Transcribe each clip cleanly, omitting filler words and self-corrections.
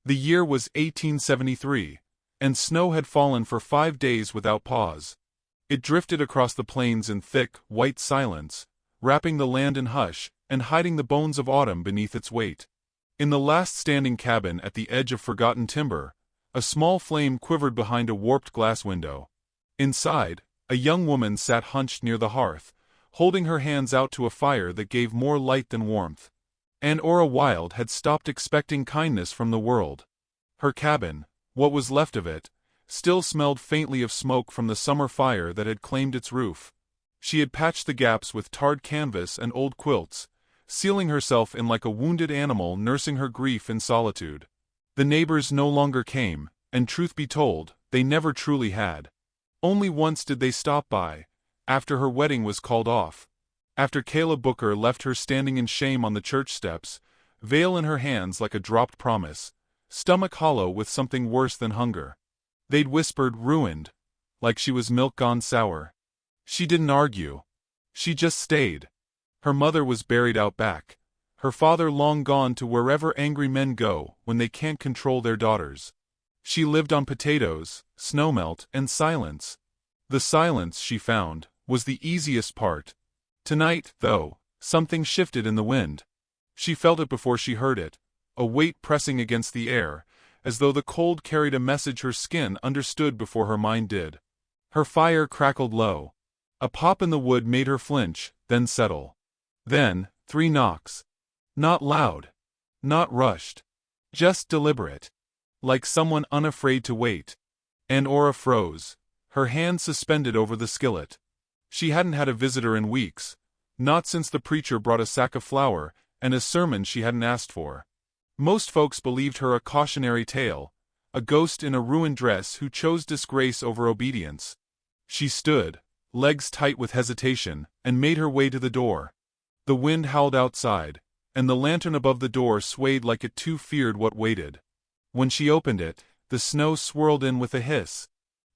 The year was 1873, and snow had fallen for 5 days without pause. It drifted across the plains in thick, white silence, wrapping the land in hush, and hiding the bones of autumn beneath its weight. In the last standing cabin at the edge of forgotten timber, a small flame quivered behind a warped glass window. Inside, a young woman sat hunched near the hearth, holding her hands out to a fire that gave more light than warmth. And Ora Wilde had stopped expecting kindness from the world. Her cabin, what was left of it, still smelled faintly of smoke from the summer fire that had claimed its roof. She had patched the gaps with tarred canvas and old quilts, sealing herself in like a wounded animal nursing her grief in solitude. The neighbors no longer came, and truth be told, they never truly had. Only once did they stop by, after her wedding was called off. After Caleb Booker left her standing in shame on the church steps, veil in her hands like a dropped promise, stomach hollow with something worse than hunger. They'd whispered ruined, like she was milk gone sour. She didn't argue. She just stayed. Her mother was buried out back, her father long gone to wherever angry men go when they can't control their daughters. She lived on potatoes, snowmelt, and silence. The silence, she found, was the easiest part. Tonight, though, something shifted in the wind. She felt it before she heard it, a weight pressing against the air, as though the cold carried a message her skin understood before her mind did. Her fire crackled low. A pop in the wood made her flinch, then settle. Then, 3 knocks. Not loud. Not rushed. Just deliberate. Like someone unafraid to wait. And Ora froze, her hand suspended over the skillet. She hadn't had a visitor in weeks, not since the preacher brought a sack of flour and a sermon she hadn't asked for. Most folks believed her a cautionary tale, a ghost in a ruined dress who chose disgrace over obedience. She stood, legs tight with hesitation, and made her way to the door. The wind howled outside, and the lantern above the door swayed like it too feared what waited. When she opened it, the snow swirled in with a hiss.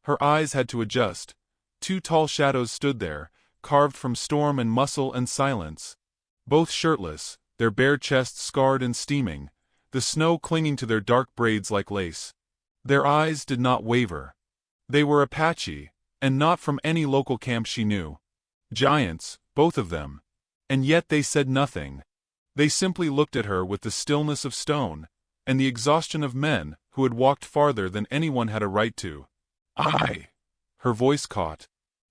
Her eyes had to adjust. 2 tall shadows stood there, carved from storm and muscle and silence. Both shirtless, their bare chests scarred and steaming, the snow clinging to their dark braids like lace. Their eyes did not waver. They were Apache, and not from any local camp she knew. Giants, both of them. And yet they said nothing. They simply looked at her with the stillness of stone, and the exhaustion of men who had walked farther than anyone had a right to. "I." Her voice caught.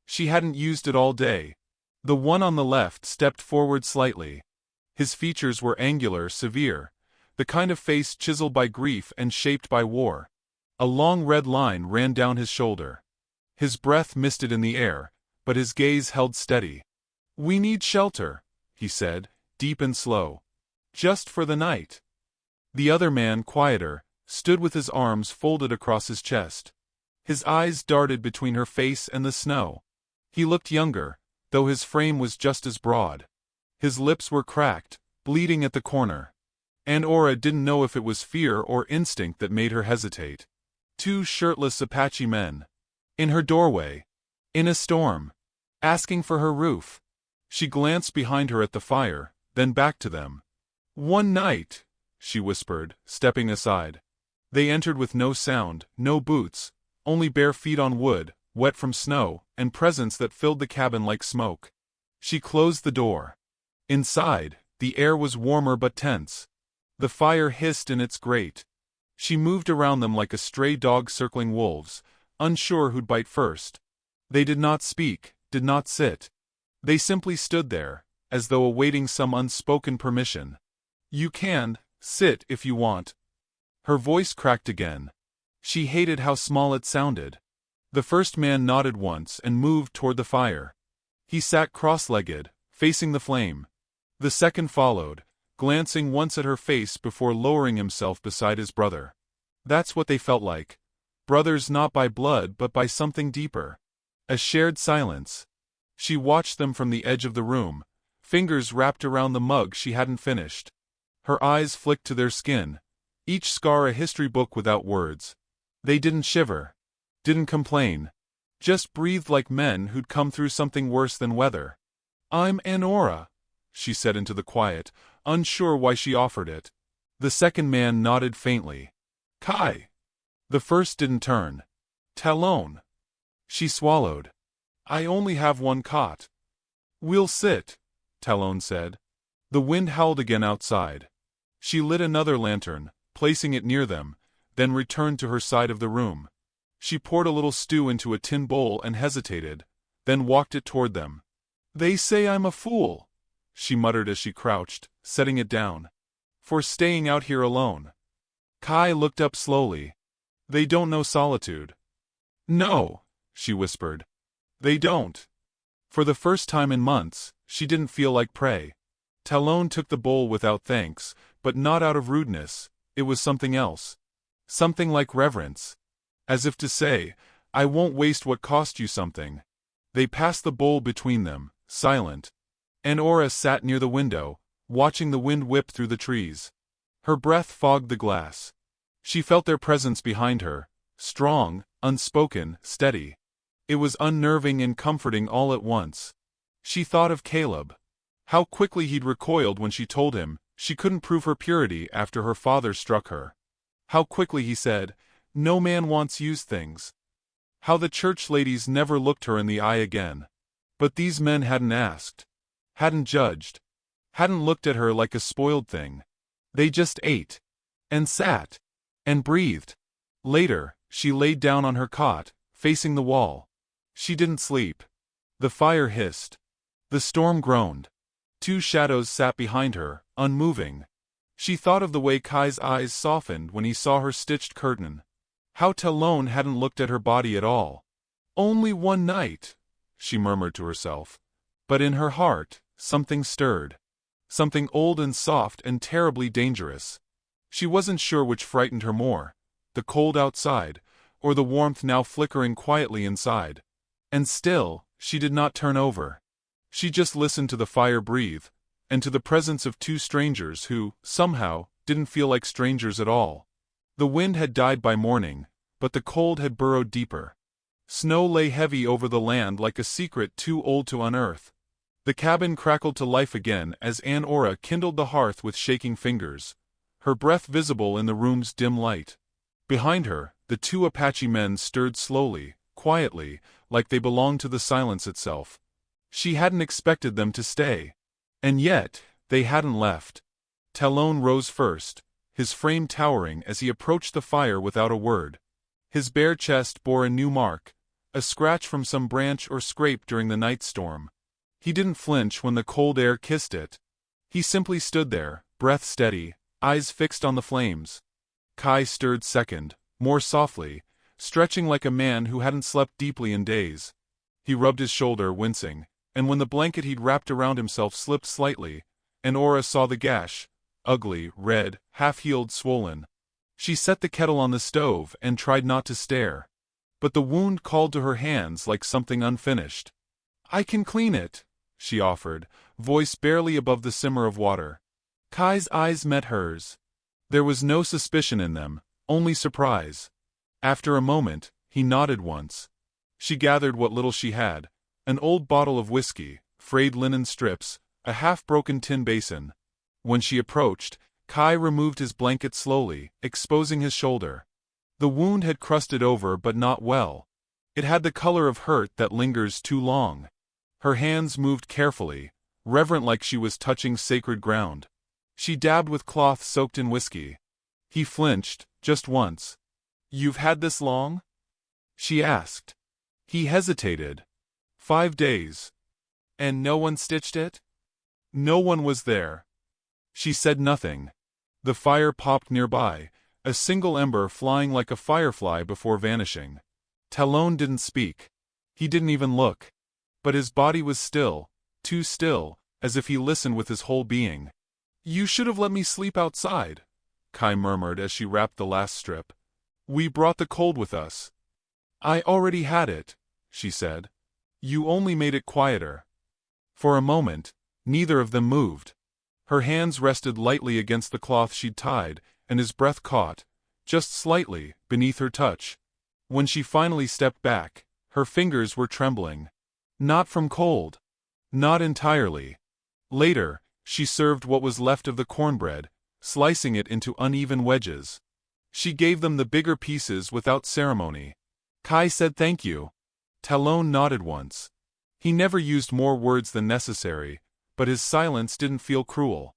She hadn't used it all day. The one on the left stepped forward slightly. His features were angular, severe, the kind of face chiseled by grief and shaped by war. A long red line ran down his shoulder. His breath misted in the air, but his gaze held steady. "We need shelter," he said, deep and slow. "Just for the night." The other man, quieter, stood with his arms folded across his chest. His eyes darted between her face and the snow. He looked younger, though his frame was just as broad. His lips were cracked, bleeding at the corner. And Ora didn't know if it was fear or instinct that made her hesitate. 2 shirtless Apache men. In her doorway. In a storm. Asking for her roof. She glanced behind her at the fire, then back to them. "One night," she whispered, stepping aside. They entered with no sound, no boots, only bare feet on wood, wet from snow, and presence that filled the cabin like smoke. She closed the door. Inside, the air was warmer but tense. The fire hissed in its grate. She moved around them like a stray dog circling wolves, unsure who'd bite first. They did not speak, did not sit. They simply stood there, as though awaiting some unspoken permission. "You can sit if you want." Her voice cracked again. She hated how small it sounded. The first man nodded once and moved toward the fire. He sat cross-legged, facing the flame. The second followed, glancing once at her face before lowering himself beside his brother. That's what they felt like. Brothers not by blood but by something deeper. A shared silence. She watched them from the edge of the room, fingers wrapped around the mug she hadn't finished. Her eyes flicked to their skin, each scar a history book without words. They didn't shiver. Didn't complain. Just breathed like men who'd come through something worse than weather. "I'm Ora," she said into the quiet, unsure why she offered it. The second man nodded faintly. Kai. The first didn't turn. Talon. She swallowed. I only have one cot. We'll sit, Talon said. The wind howled again outside. She lit another lantern, placing it near them, then returned to her side of the room. She poured a little stew into a tin bowl and hesitated, then walked it toward them. They say I'm a fool, she muttered as she crouched, setting it down. For staying out here alone. Kai looked up slowly. They don't know solitude. No, she whispered. They don't. For the first time in months, she didn't feel like prey. Talon took the bowl without thanks, but not out of rudeness. It was something else. Something like reverence. As if to say, I won't waste what cost you something. They passed the bowl between them, silent. Aura sat near the window, watching the wind whip through the trees. Her breath fogged the glass. She felt their presence behind her, strong, unspoken, steady. It was unnerving and comforting all at once. She thought of Caleb. How quickly he'd recoiled when she told him she couldn't prove her purity after her father struck her. How quickly he said, no man wants used things. How the church ladies never looked her in the eye again. But these men hadn't asked. Hadn't judged. Hadn't looked at her like a spoiled thing. They just ate. And sat. And breathed. Later, she laid down on her cot, facing the wall. She didn't sleep. The fire hissed. The storm groaned. Two shadows sat behind her, unmoving. She thought of the way Kai's eyes softened when he saw her stitched curtain. How Talon hadn't looked at her body at all. Only one night, she murmured to herself. But in her heart, something stirred. Something old and soft and terribly dangerous. She wasn't sure which frightened her more, the cold outside, or the warmth now flickering quietly inside. And still, she did not turn over. She just listened to the fire breathe, and to the presence of two strangers who, somehow, didn't feel like strangers at all. The wind had died by morning, but the cold had burrowed deeper. Snow lay heavy over the land like a secret too old to unearth. The cabin crackled to life again as Aura kindled the hearth with shaking fingers, her breath visible in the room's dim light. Behind her, the two Apache men stirred slowly, quietly, like they belonged to the silence itself. She hadn't expected them to stay. And yet, they hadn't left. Talon rose first, his frame towering as he approached the fire without a word. His bare chest bore a new mark, a scratch from some branch or scrape during the night storm. He didn't flinch when the cold air kissed it. He simply stood there, breath steady, eyes fixed on the flames. Kai stirred second, more softly, stretching like a man who hadn't slept deeply in days. He rubbed his shoulder, wincing, and when the blanket he'd wrapped around himself slipped slightly, Aura saw the gash, ugly, red, half-healed, swollen. She set the kettle on the stove and tried not to stare. But the wound called to her hands like something unfinished. I can clean it, she offered, voice barely above the simmer of water. Kai's eyes met hers. There was no suspicion in them, only surprise. After a moment, he nodded once. She gathered what little she had, an old bottle of whiskey, frayed linen strips, a half-broken tin basin. When she approached, Kai removed his blanket slowly, exposing his shoulder. The wound had crusted over but not well. It had the color of hurt that lingers too long. Her hands moved carefully, reverent like she was touching sacred ground. She dabbed with cloth soaked in whiskey. He flinched, just once. You've had this long? She asked. He hesitated. 5 days. And no one stitched it? No one was there. She said nothing. The fire popped nearby, a single ember flying like a firefly before vanishing. Talon didn't speak. He didn't even look. But his body was still, too still, as if he listened with his whole being. You should have let me sleep outside, Kai murmured as she wrapped the last strip. We brought the cold with us. I already had it, she said. You only made it quieter. For a moment, neither of them moved. Her hands rested lightly against the cloth she'd tied, and his breath caught, just slightly, beneath her touch. When she finally stepped back, her fingers were trembling. Not from cold. Not entirely. Later, she served what was left of the cornbread, slicing it into uneven wedges. She gave them the bigger pieces without ceremony. Kai said thank you. Talon nodded once. He never used more words than necessary, but his silence didn't feel cruel.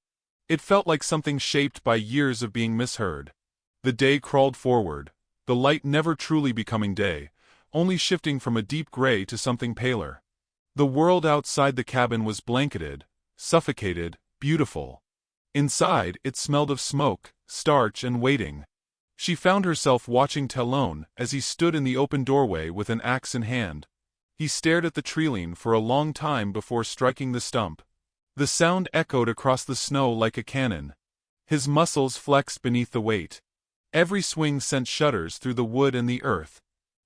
It felt like something shaped by years of being misheard. The day crawled forward, the light never truly becoming day, only shifting from a deep gray to something paler. The world outside the cabin was blanketed, suffocated, beautiful. Inside, it smelled of smoke, starch, and waiting. She found herself watching Talon as he stood in the open doorway with an axe in hand. He stared at the treeline for a long time before striking the stump. The sound echoed across the snow like a cannon. His muscles flexed beneath the weight. Every swing sent shudders through the wood and the earth.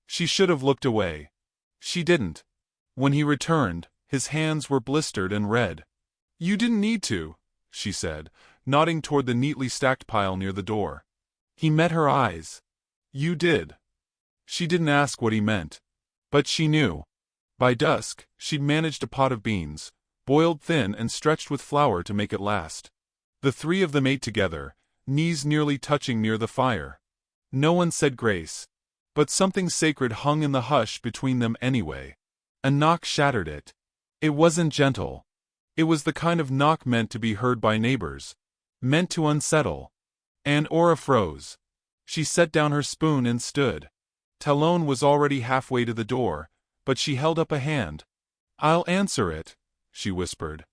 She should have looked away. She didn't. When he returned, his hands were blistered and red. "You didn't need to," she said, nodding toward the neatly stacked pile near the door. He met her eyes. "You did." She didn't ask what he meant. But she knew. By dusk, she'd managed a pot of beans, boiled thin and stretched with flour to make it last. The three of them ate together, knees nearly touching near the fire. No one said grace. But something sacred hung in the hush between them anyway. A knock shattered it. It wasn't gentle. It was the kind of knock meant to be heard by neighbors. Meant to unsettle. And Aura froze. She set down her spoon and stood. Talon was already halfway to the door, but she held up a hand. "I'll answer it," she whispered.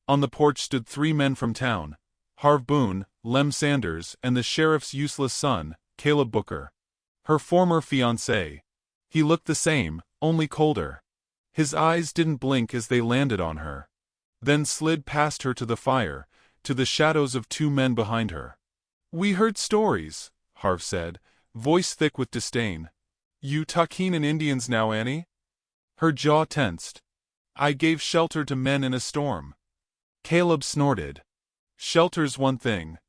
On the porch stood three men from town. Harv Boone, Lem Sanders, and the sheriff's useless son, Caleb Booker. Her former fiancé. He looked the same, only colder. His eyes didn't blink as they landed on her. Then slid past her to the fire, to the shadows of two men behind her. "We heard stories," Harv said, voice thick with disdain. "You Taquinan Indians now, Annie?" Her jaw tensed. "I gave shelter to men in a storm." Caleb snorted. "Shelter's one thing.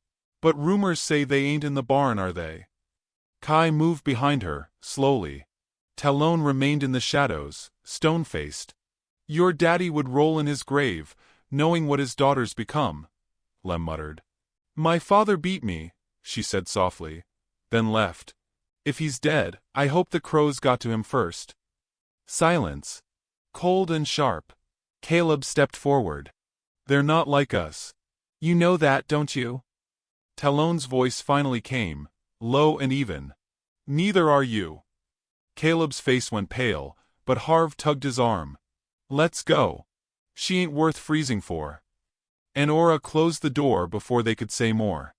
But rumors say they ain't in the barn, are they?" Kai moved behind her, slowly. Talon remained in the shadows, stone-faced. "Your daddy would roll in his grave, knowing what his daughter's become," Lem muttered. "My father beat me," she said softly, then left. "If he's dead, I hope the crows got to him first." Silence. Cold and sharp. Caleb stepped forward. "They're not like us. You know that, don't you?" Talon's voice finally came, low and even. "Neither are you." Caleb's face went pale, but Harv tugged his arm. "Let's go. She ain't worth freezing for." And Aura closed the door before they could say more.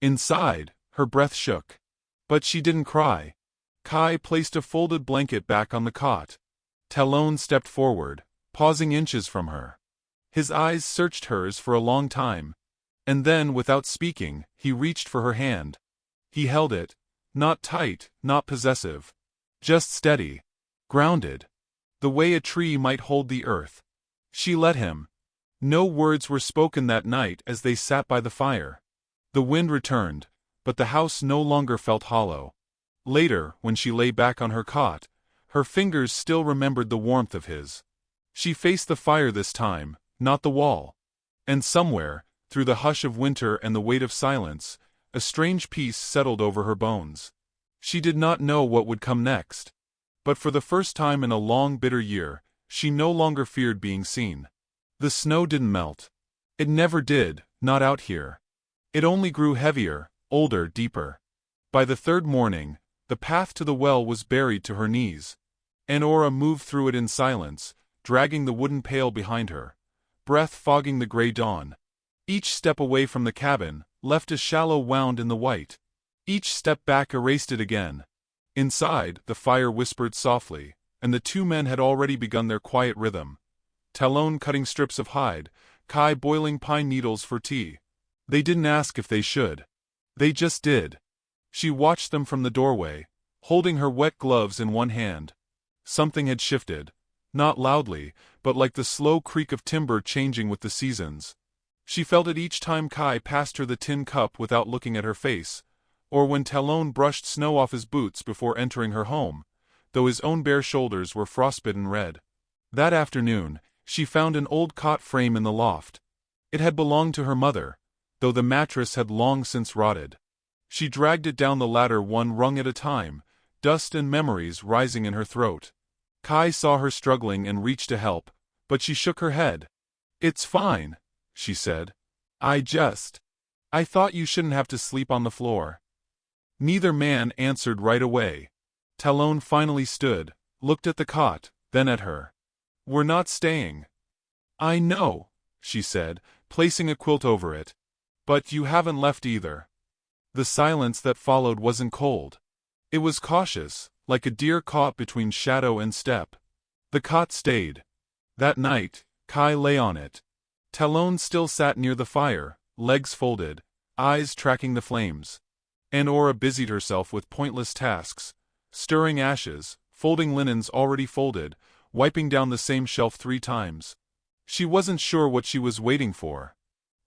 Inside, her breath shook. But she didn't cry. Kai placed a folded blanket back on the cot. Talon stepped forward, pausing inches from her. His eyes searched hers for a long time. And then, without speaking, he reached for her hand. He held it, not tight, not possessive. Just steady. Grounded. The way a tree might hold the earth. She let him. No words were spoken that night as they sat by the fire. The wind returned, but the house no longer felt hollow. Later, when she lay back on her cot, her fingers still remembered the warmth of his. She faced the fire this time, not the wall. And somewhere, through the hush of winter and the weight of silence, a strange peace settled over her bones. She did not know what would come next. But for the first time in a long bitter year, she no longer feared being seen. The snow didn't melt. It never did, not out here. It only grew heavier, older, deeper. By the third morning, the path to the well was buried to her knees. And Aura moved through it in silence, dragging the wooden pail behind her, breath fogging the gray dawn. Each step away from the cabin left a shallow wound in the white. Each step back erased it again. Inside, the fire whispered softly, and the two men had already begun their quiet rhythm. Talon cutting strips of hide, Kai boiling pine needles for tea. They didn't ask if they should. They just did. She watched them from the doorway, holding her wet gloves in one hand. Something had shifted. Not loudly, but like the slow creak of timber changing with the seasons. She felt it each time Kai passed her the tin cup without looking at her face, or when Talon brushed snow off his boots before entering her home, though his own bare shoulders were frostbitten red. That afternoon, she found an old cot frame in the loft. It had belonged to her mother, though the mattress had long since rotted. She dragged it down the ladder one rung at a time, dust and memories rising in her throat. Kai saw her struggling and reached to help, but she shook her head. "It's fine," she said. I thought you shouldn't have to sleep on the floor." Neither man answered right away. Talon finally stood, looked at the cot, then at her. "We're not staying." "I know," she said, placing a quilt over it. "But you haven't left either." The silence that followed wasn't cold. It was cautious, like a deer caught between shadow and step. The cot stayed. That night, Kai lay on it. Talon still sat near the fire, legs folded, eyes tracking the flames. And Aura busied herself with pointless tasks, stirring ashes, folding linens already folded, wiping down the same shelf 3 times. She wasn't sure what she was waiting for.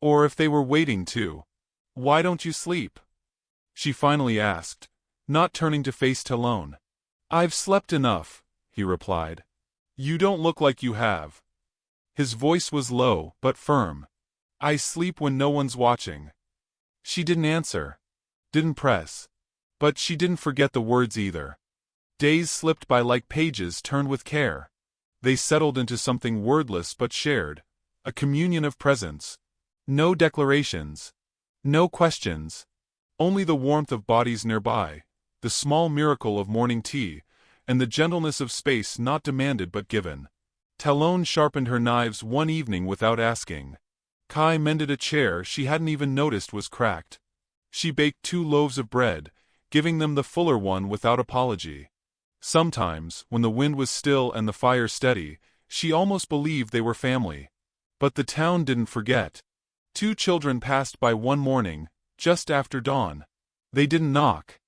Or if they were waiting too. "Why don't you sleep?" she finally asked, not turning to face Talon. "I've slept enough," he replied. "You don't look like you have." His voice was low, but firm. "I sleep when no one's watching." She didn't answer. Didn't press. But she didn't forget the words either. Days slipped by like pages turned with care. They settled into something wordless but shared. A communion of presence. No declarations. No questions. Only the warmth of bodies nearby, the small miracle of morning tea, and the gentleness of space not demanded but given. Talon sharpened her knives one evening without asking. Kai mended a chair she hadn't even noticed was cracked. She baked 2 loaves of bread, giving them the fuller one without apology. Sometimes, when the wind was still and the fire steady, she almost believed they were family. But the town didn't forget. 2 children passed by one morning, just after dawn. They didn't knock.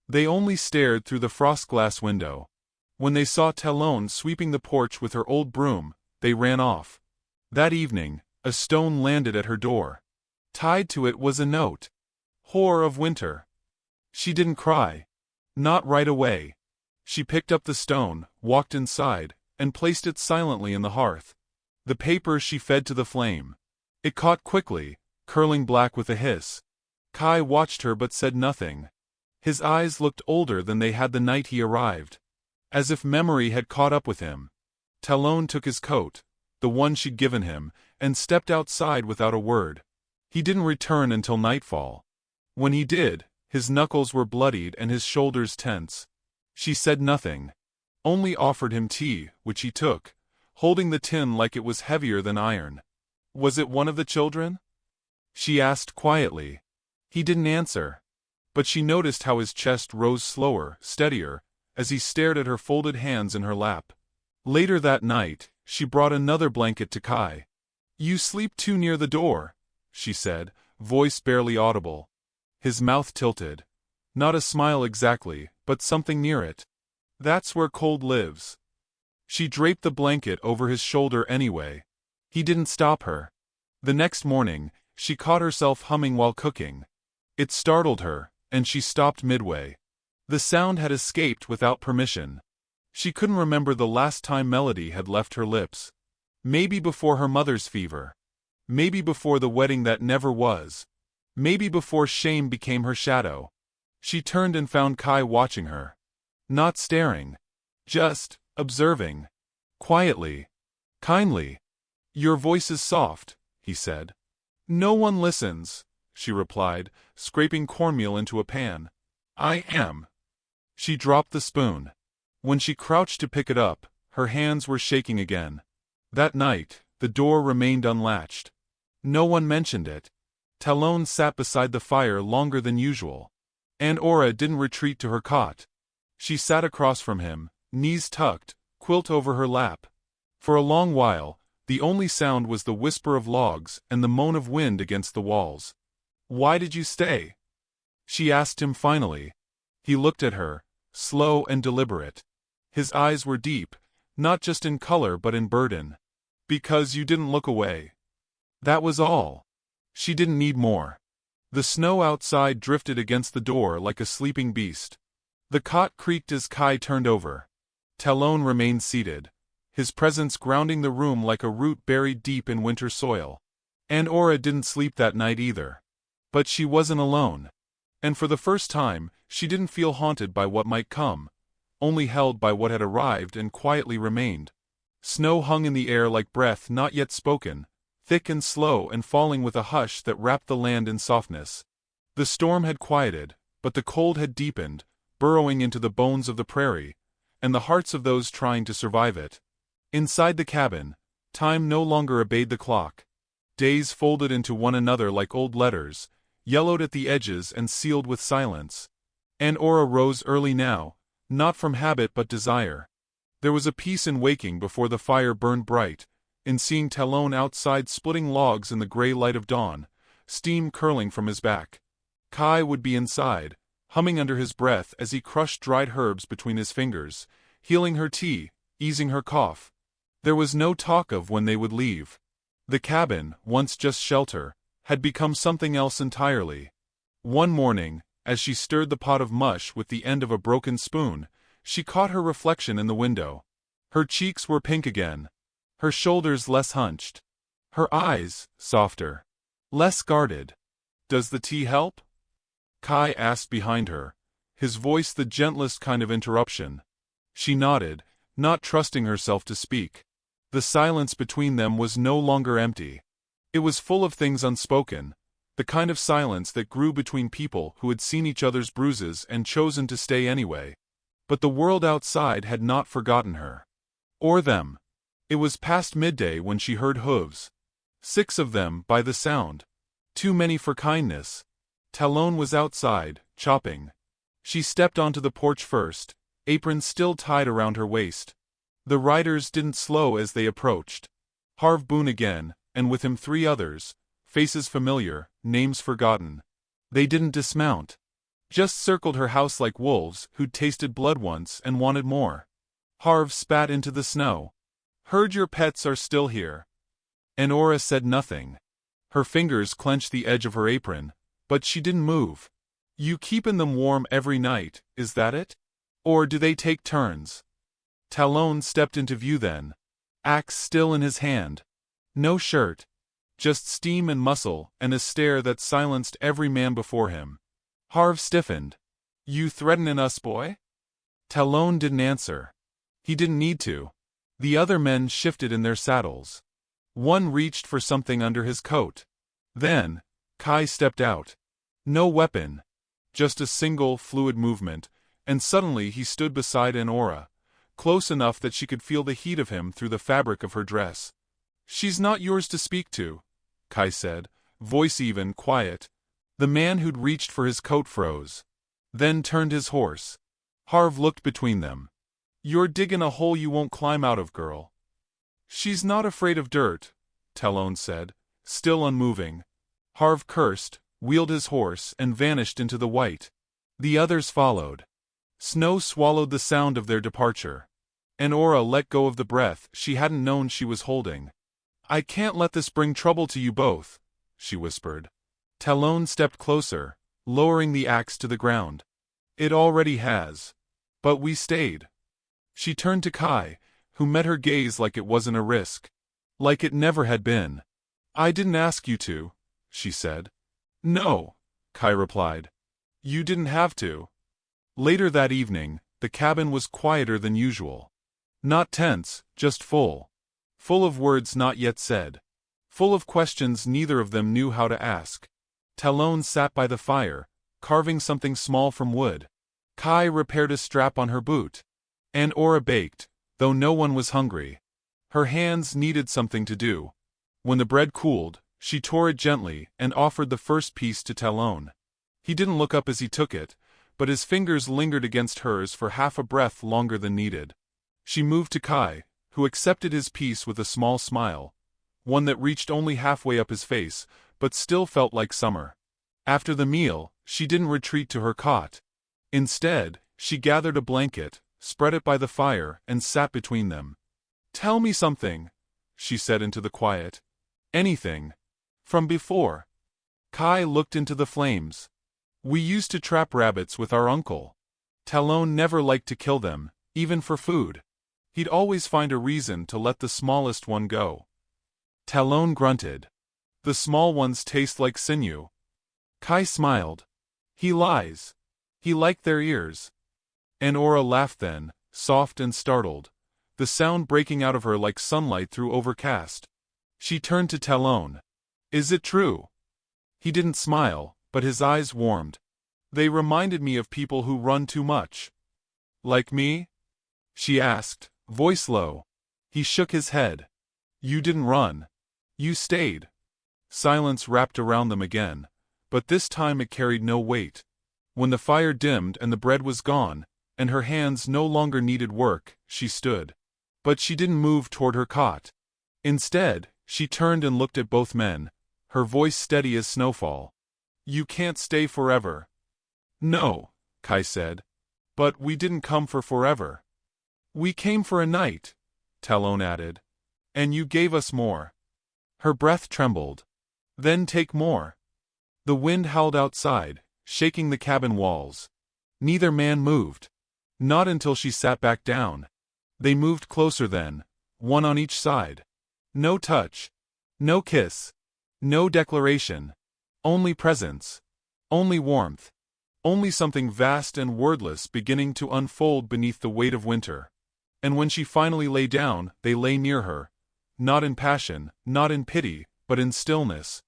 They only stared through the frostglass window. When they saw Talon sweeping the porch with her old broom, they ran off. That evening, a stone landed at her door. Tied to it was a note. "Horror of winter." She didn't cry. Not right away. She picked up the stone, walked inside, and placed it silently in the hearth. The paper she fed to the flame. It caught quickly, curling black with a hiss. Kai watched her but said nothing. His eyes looked older than they had the night he arrived. As if memory had caught up with him. Talon took his coat, the one she'd given him, and stepped outside without a word. He didn't return until nightfall. When he did, his knuckles were bloodied and his shoulders tense. She said nothing. Only offered him tea, which he took, holding the tin like it was heavier than iron. "Was it one of the children?" she asked quietly. He didn't answer. But she noticed how his chest rose slower, steadier, as he stared at her folded hands in her lap. Later that night, she brought another blanket to Kai. "You sleep too near the door," she said, voice barely audible. His mouth tilted. Not a smile exactly, but something near it. "That's where cold lives." She draped the blanket over his shoulder anyway. He didn't stop her. The next morning, she caught herself humming while cooking. It startled her, and she stopped midway. The sound had escaped without permission. She couldn't remember the last time melody had left her lips. Maybe before her mother's fever. Maybe before the wedding that never was. Maybe before shame became her shadow. She turned and found Kai watching her. Not staring. Just observing. Quietly. Kindly. "Your voice is soft," he said. "No one listens," she replied, scraping cornmeal into a pan. "I am." She dropped the spoon. When she crouched to pick it up, her hands were shaking again. That night, the door remained unlatched. No one mentioned it. Talon sat beside the fire longer than usual. And Aura didn't retreat to her cot. She sat across from him, knees tucked, quilt over her lap. For a long while, the only sound was the whisper of logs and the moan of wind against the walls. "Why did you stay?" she asked him finally. He looked at her, slow and deliberate. His eyes were deep, not just in color but in burden. "Because you didn't look away." That was all. She didn't need more. The snow outside drifted against the door like a sleeping beast. The cot creaked as Kai turned over. Talon remained seated, his presence grounding the room like a root buried deep in winter soil. And Aura didn't sleep that night either. But she wasn't alone. And for the first time, she didn't feel haunted by what might come, only held by what had arrived and quietly remained. Snow hung in the air like breath not yet spoken, thick and slow and falling with a hush that wrapped the land in softness. The storm had quieted, but the cold had deepened, burrowing into the bones of the prairie, and the hearts of those trying to survive it. Inside the cabin, time no longer obeyed the clock. Days folded into one another like old letters, yellowed at the edges and sealed with silence. And Aura rose early now, not from habit but desire. There was a peace in waking before the fire burned bright, in seeing Talon outside splitting logs in the gray light of dawn, steam curling from his back. Kai would be inside, humming under his breath as he crushed dried herbs between his fingers, healing her tea, easing her cough. There was no talk of when they would leave. The cabin, once just shelter, had become something else entirely. One morning, as she stirred the pot of mush with the end of a broken spoon, she caught her reflection in the window. Her cheeks were pink again, her shoulders less hunched, her eyes softer, less guarded. "Does the tea help?" Kai asked behind her, his voice the gentlest kind of interruption. She nodded, not trusting herself to speak. The silence between them was no longer empty. It was full of things unspoken, the kind of silence that grew between people who had seen each other's bruises and chosen to stay anyway. But the world outside had not forgotten her. Or them. It was past midday when she heard hooves. 6 of them, by the sound. Too many for kindness. Talon was outside, chopping. She stepped onto the porch first, apron still tied around her waist. The riders didn't slow as they approached. Harv Boone again, and with him 3 others, faces familiar, names forgotten. They didn't dismount. Just circled her house like wolves who'd tasted blood once and wanted more. Harv spat into the snow. "Heard your pets are still here." And Aura said nothing. Her fingers clenched the edge of her apron, but she didn't move. "You keepin' them warm every night, is that it? Or do they take turns?" Talon stepped into view then, axe still in his hand. No shirt. Just steam and muscle and a stare that silenced every man before him. Harv stiffened. "You threatenin' us, boy?" Talon didn't answer. He didn't need to. The other men shifted in their saddles. One reached for something under his coat. Then, Kai stepped out. No weapon. Just a single, fluid movement, and suddenly he stood beside Aura, close enough that she could feel the heat of him through the fabric of her dress. "She's not yours to speak to," Kai said, voice even, quiet. The man who'd reached for his coat froze. Then turned his horse. Harv looked between them. "You're digging a hole you won't climb out of, girl." "She's not afraid of dirt," Talon said, still unmoving. Harv cursed, wheeled his horse and vanished into the white. The others followed. Snow swallowed the sound of their departure. And Aura let go of the breath she hadn't known she was holding. "I can't let this bring trouble to you both," she whispered. Talon stepped closer, lowering the axe to the ground. "It already has. But we stayed." She turned to Kai, who met her gaze like it wasn't a risk. Like it never had been. "I didn't ask you to," she said. "No," Kai replied. "You didn't have to." Later that evening, the cabin was quieter than usual. Not tense, just full. Full of words not yet said. Full of questions neither of them knew how to ask. Talon sat by the fire, carving something small from wood. Kai repaired a strap on her boot. And Aura baked, though no one was hungry. Her hands needed something to do. When the bread cooled, she tore it gently and offered the first piece to Talon. He didn't look up as he took it, but his fingers lingered against hers for half a breath longer than needed. She moved to Kai, who accepted his piece with a small smile, one that reached only halfway up his face, but still felt like summer. After the meal, she didn't retreat to her cot. Instead, she gathered a blanket, spread it by the fire, and sat between them. "Tell me something," she said into the quiet. "Anything. From before." Kai looked into the flames. "We used to trap rabbits with our uncle. Talon never liked to kill them, even for food. He'd always find a reason to let the smallest one go." Talon grunted. "The small ones taste like sinew." Kai smiled. He lies. He liked their ears. And Aura laughed then, soft and startled, the sound breaking out of her like sunlight through overcast. She turned to Talon. Is it true? He didn't smile, but his eyes warmed. They reminded me of people who run too much. Like me? She asked, voice low. He shook his head. You didn't run. You stayed. Silence wrapped around them again, but this time it carried no weight. When the fire dimmed and the bread was gone, and her hands no longer needed work, she stood. But she didn't move toward her cot. Instead, she turned and looked at both men, her voice steady as snowfall. You can't stay forever. No, Kai said. But we didn't come for forever. We came for a night, Talon added. And you gave us more. Her breath trembled. Then take more. The wind howled outside, shaking the cabin walls. Neither man moved. Not until she sat back down. They moved closer then, one on each side. No touch. No kiss. No declaration. Only presence. Only warmth. Only something vast and wordless beginning to unfold beneath the weight of winter. And when she finally lay down, they lay near her. Not in passion, not in pity, but in stillness.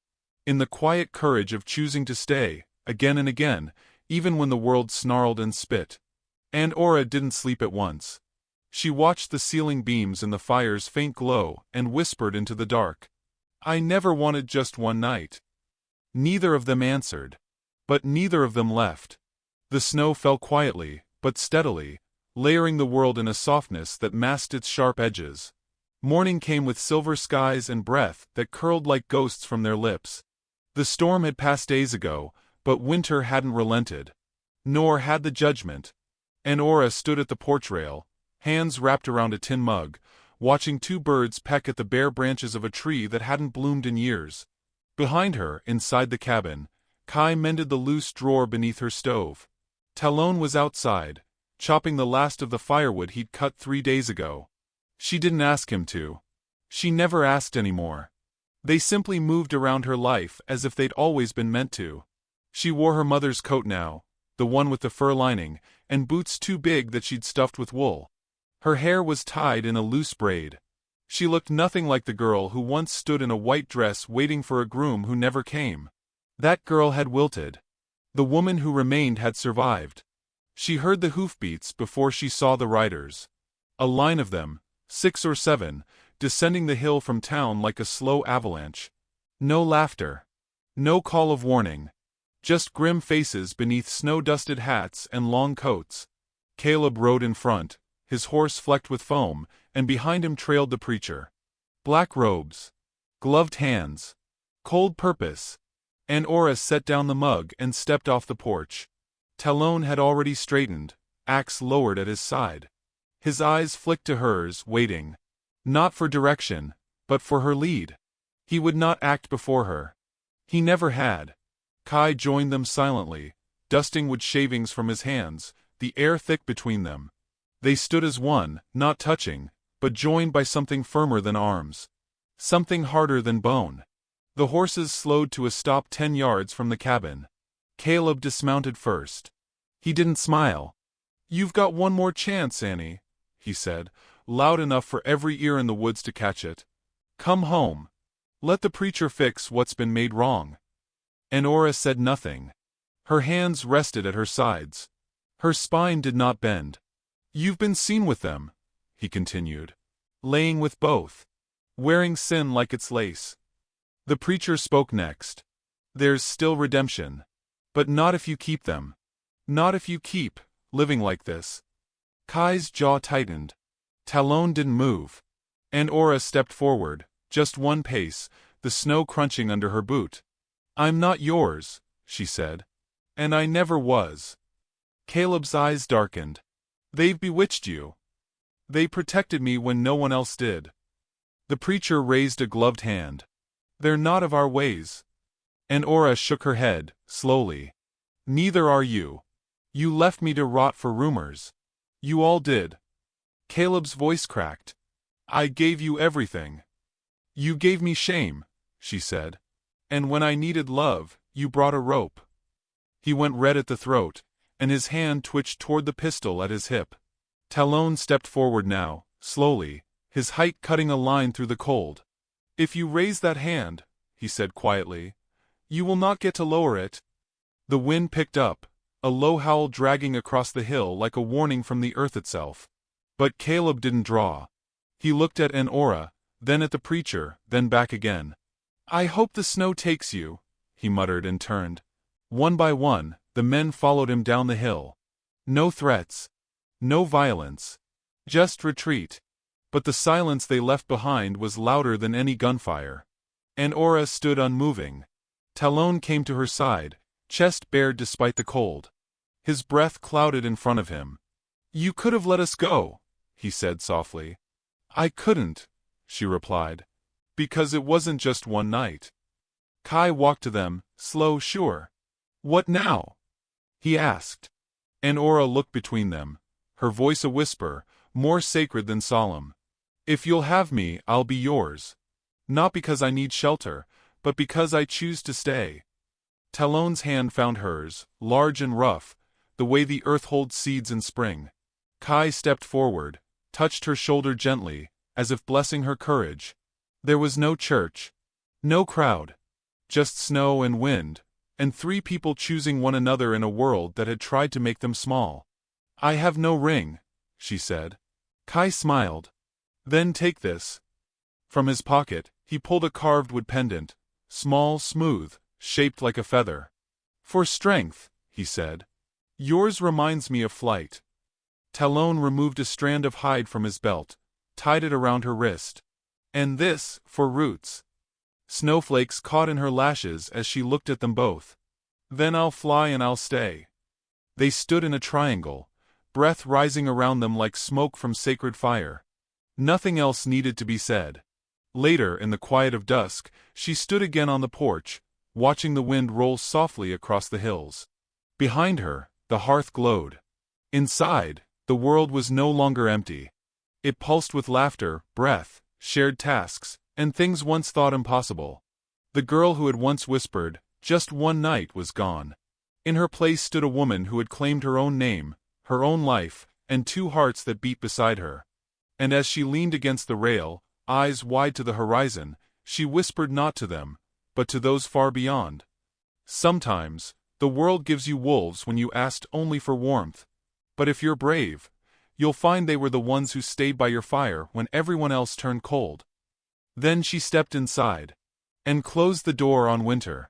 In the quiet courage of choosing to stay, again and again, even when the world snarled and spit. And Aura didn't sleep at once. She watched the ceiling beams and the fire's faint glow and whispered into the dark. I never wanted just one night. Neither of them answered. But neither of them left. The snow fell quietly, but steadily, layering the world in a softness that masked its sharp edges. Morning came with silver skies and breath that curled like ghosts from their lips. The storm had passed days ago, but winter hadn't relented. Nor had the judgment. And Aura stood at the porch rail, hands wrapped around a tin mug, watching two birds peck at the bare branches of a tree that hadn't bloomed in years. Behind her, inside the cabin, Kai mended the loose drawer beneath her stove. Talon was outside, chopping the last of the firewood he'd cut 3 days ago. She didn't ask him to. She never asked anymore. They simply moved around her life as if they'd always been meant to. She wore her mother's coat now, the one with the fur lining, and boots too big that she'd stuffed with wool. Her hair was tied in a loose braid. She looked nothing like the girl who once stood in a white dress waiting for a groom who never came. That girl had wilted. The woman who remained had survived. She heard the hoofbeats before she saw the riders. A line of them, 6 or 7, descending the hill from town like a slow avalanche. No laughter. No call of warning. Just grim faces beneath snow-dusted hats and long coats. Caleb rode in front, his horse flecked with foam, and behind him trailed the preacher. Black robes. Gloved hands. Cold purpose. And Aura set down the mug and stepped off the porch. Talon had already straightened, axe lowered at his side. His eyes flicked to hers, waiting. Not for direction, but for her lead. He would not act before her. He never had. Kai joined them silently, dusting wood shavings from his hands, the air thick between them. They stood as one, not touching, but joined by something firmer than arms. Something harder than bone. The horses slowed to a stop 10 yards from the cabin. Caleb dismounted first. He didn't smile. You've got one more chance, Annie, he said, loud enough for every ear in the woods to catch it. Come home. Let the preacher fix what's been made wrong. And Aura said nothing. Her hands rested at her sides. Her spine did not bend. You've been seen with them, he continued. Laying with both. Wearing sin like its lace. The preacher spoke next. There's still redemption. But not if you keep them. Not if you keep living like this. Kai's jaw tightened. Talon didn't move. And Aura stepped forward, just one pace, the snow crunching under her boot. I'm not yours, she said. And I never was. Caleb's eyes darkened. They've bewitched you. They protected me when no one else did. The preacher raised a gloved hand. They're not of our ways. And Aura shook her head, slowly. Neither are you. You left me to rot for rumors. You all did. Caleb's voice cracked. I gave you everything. You gave me shame, she said. And when I needed love, you brought a rope. He went red at the throat, and his hand twitched toward the pistol at his hip. Talon stepped forward now, slowly, his height cutting a line through the cold. "If you raise that hand," he said quietly, "you will not get to lower it." The wind picked up, a low howl dragging across the hill like a warning from the earth itself. But Caleb didn't draw. He looked at Enora, then at the preacher, then back again. "I hope the snow takes you," he muttered and turned. One by one, the men followed him down the hill. No threats. No violence. Just retreat. But the silence they left behind was louder than any gunfire. Enora stood unmoving. Talon came to her side, chest bared despite the cold. His breath clouded in front of him. "You could have let us go," he said softly. "I couldn't," she replied. "Because it wasn't just one night." Kai walked to them, slow, sure. "What now?" he asked. Enora looked between them, her voice a whisper, more sacred than solemn. "If you'll have me, I'll be yours. Not because I need shelter, but because I choose to stay." Talon's hand found hers, large and rough, the way the earth holds seeds in spring. Kai stepped forward, touched her shoulder gently, as if blessing her courage. There was no church. No crowd. Just snow and wind, and three people choosing one another in a world that had tried to make them small. "I have no ring," she said. Kai smiled. "Then take this." From his pocket, he pulled a carved wood pendant, small, smooth, shaped like a feather. "For strength," he said. "Yours reminds me of flight." Talon removed a strand of hide from his belt, tied it around her wrist. "And this, for roots." Snowflakes caught in her lashes as she looked at them both. "Then I'll fly and I'll stay." They stood in a triangle, breath rising around them like smoke from sacred fire. Nothing else needed to be said. Later, in the quiet of dusk, she stood again on the porch, watching the wind roll softly across the hills. Behind her, the hearth glowed. Inside, the world was no longer empty. It pulsed with laughter, breath, shared tasks, and things once thought impossible. The girl who had once whispered, "Just one night," was gone. In her place stood a woman who had claimed her own name, her own life, and two hearts that beat beside her. And as she leaned against the rail, eyes wide to the horizon, she whispered not to them, but to those far beyond. "Sometimes, the world gives you wolves when you asked only for warmth. But if you're brave, you'll find they were the ones who stayed by your fire when everyone else turned cold." Then she stepped inside and closed the door on winter.